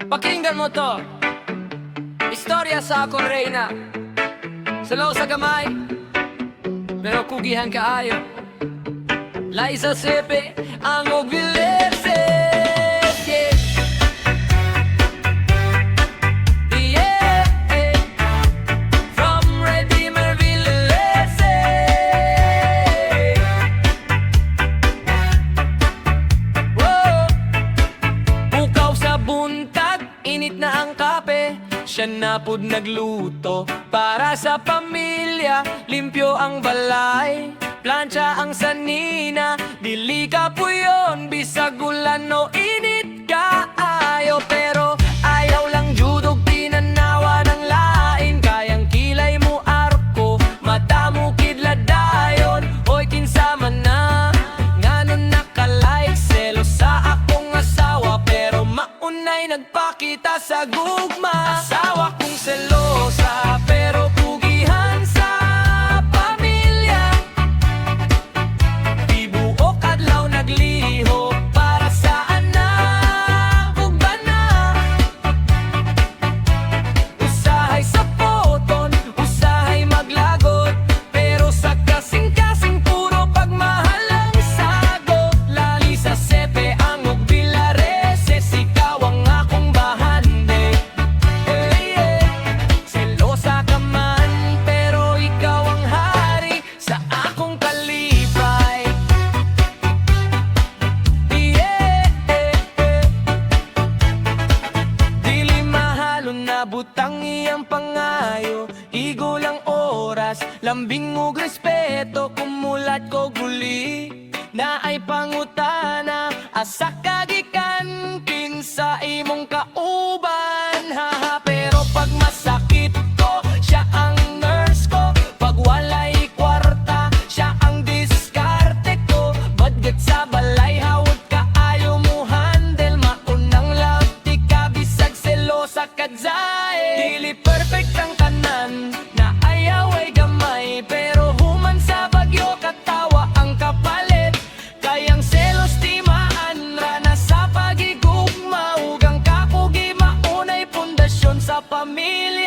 Pakinggan mo to. Istorya sa akong reyna. Salaw sa gamay, pero kugihan kaayo. Liza Sepe, ang ogbilese. Init na ang kape, siya na pud nagluto para sa pamilya. Limpyo ang balay, plancha ang sanina. Dili ka po yun, bisag ulan o init ka ayo. Pero ayaw lang judog pinanawa ng lain. Kayang kilay mo arko, mata mo kidladayon. Hoy kinsama na, nganon nakalike. Selo sa akong asawa, pero maunay nagpakita sa gugma. Asawa kong selosa, pero pugihan sa pamilya. Di buok adlaw nagliho, para saan na ugba na. Usahay sa poton, usahay maglagot, pero sa kasing-kasing puro pagmahal ang sagot. Lali sa Sepe ang ogbilarese, ikaw ang akong bahande. Selosa ka man, pero ikaw ang hari sa akong kalipay. Dili mahalo na butang iyang pangayo. Igo lang oras, lambing mo respeto. Kumulat ko guli, na ay pangutana. Asa kagikan, kinsa imong kauban. Haha, pero pag masakit ko, siya ang nurse ko. Pag walay kwarta, siya ang diskarte ko. Badgat sa balay, hawad ka, ayaw mo handle. Maunang love, di ka bisag selosa kadzae. Dili perfect ang tanan, na ayaw ay gamay. Pero human sa bagyo, katawa ang kapalit. Kayang selos di maanra na sa pagigugma. Ugang kakugi maunay pundasyon sa pamilya.